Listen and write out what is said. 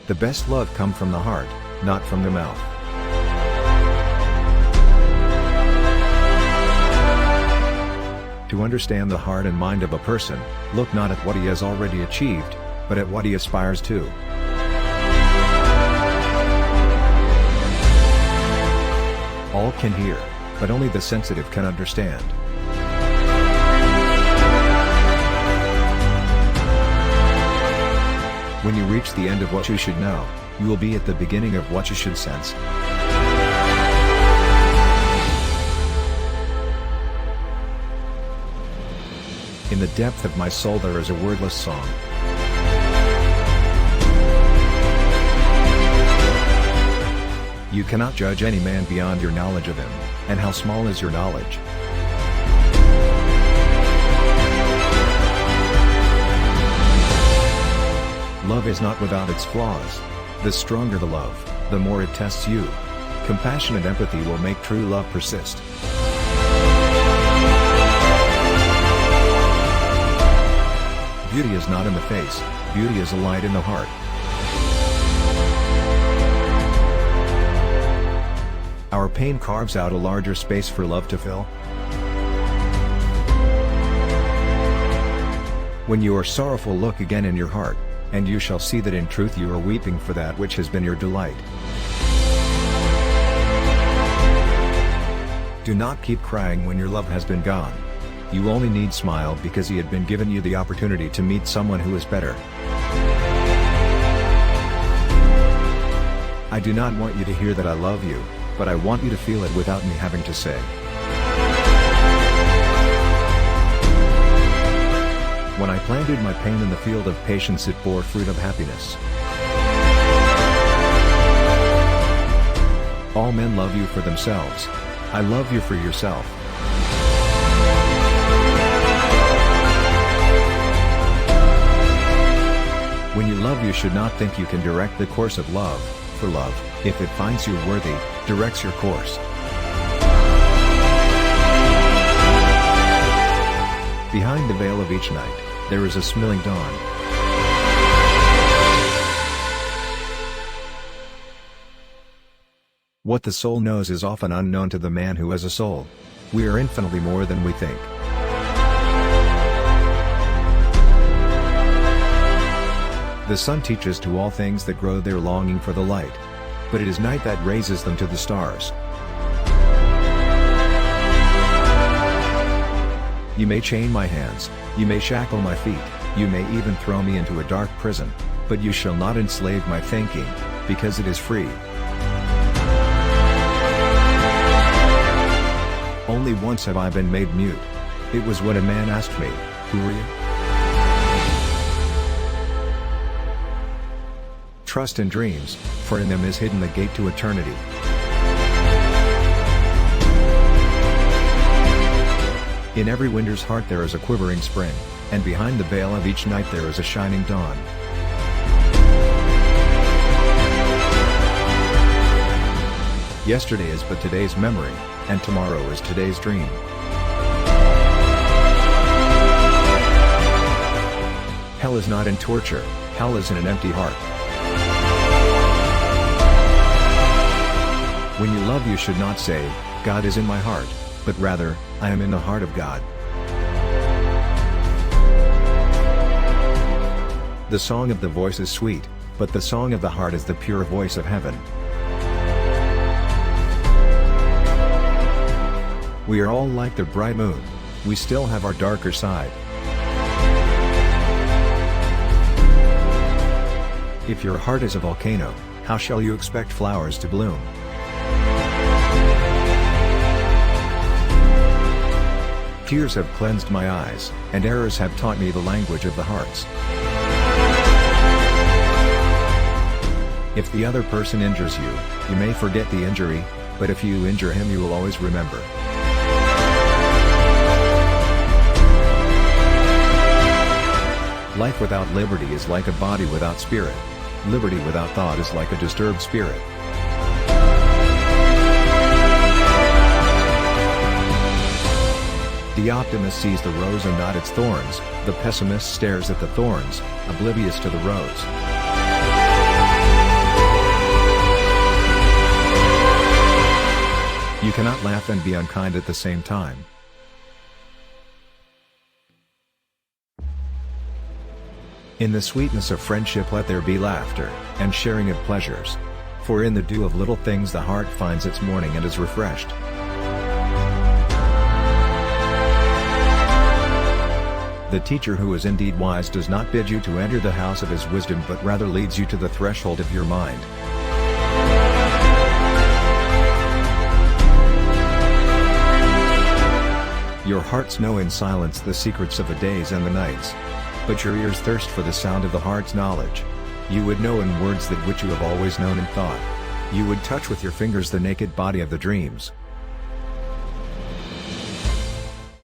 The best love comes from the heart, not from the mouth. To understand the heart and mind of a person, look not at what he has already achieved, but at what he aspires to. All can hear, but only the sensitive can understand. When you reach the end of what you should know, you will be at the beginning of what you should sense. In the depth of my soul there is a wordless song. You cannot judge any man beyond your knowledge of him, and how small is your knowledge? Love is not without its flaws. The stronger the love, the more it tests you. Compassion and empathy will make true love persist. Beauty is not in the face, beauty is a light in the heart. Our pain carves out a larger space for love to fill. When you are sorrowful, look again in your heart, and you shall see that in truth you are weeping for that which has been your delight. Do not keep crying when your love has been gone. You only need smile because he had been given you the opportunity to meet someone who is better. I do not want you to hear that I love you, but I want you to feel it without me having to say. When I planted my pain in the field of patience, it bore fruit of happiness. All men love you for themselves. I love you for yourself. When you love, you should not think you can direct the course of love, for love, if it finds you worthy, directs your course. Behind the veil of each night, there is a smiling dawn. What the soul knows is often unknown to the man who has a soul. We are infinitely more than we think. The sun teaches to all things that grow their longing for the light. But it is night that raises them to the stars. You may chain my hands, you may shackle my feet, you may even throw me into a dark prison, but you shall not enslave my thinking, because it is free. Only once have I been made mute. It was when a man asked me, "Who are you?" Trust in dreams, for in them is hidden the gate to eternity. In every winter's heart there is a quivering spring, and behind the veil of each night there is a shining dawn. Yesterday is but today's memory, and tomorrow is today's dream. Hell is not in torture, hell is in an empty heart. When you love, you should not say, "God is in my heart," but rather, "I am in the heart of God." The song of the voice is sweet, but the song of the heart is the pure voice of heaven. We are all like the bright moon. We still have our darker side. If your heart is a volcano, how shall you expect flowers to bloom? Tears have cleansed my eyes, and errors have taught me the language of the hearts. If the other person injures you, you may forget the injury, but if you injure him you will always remember. Life without liberty is like a body without spirit. Liberty without thought is like a disturbed spirit. The optimist sees the rose and not its thorns, the pessimist stares at the thorns, oblivious to the rose. You cannot laugh and be unkind at the same time. In the sweetness of friendship let there be laughter, and sharing of pleasures. For in the dew of little things the heart finds its morning and is refreshed. The teacher who is indeed wise does not bid you to enter the house of his wisdom but rather leads you to the threshold of your mind. Your hearts know in silence the secrets of the days and the nights. But your ears thirst for the sound of the heart's knowledge. You would know in words that which you have always known in thought. You would touch with your fingers the naked body of the dreams.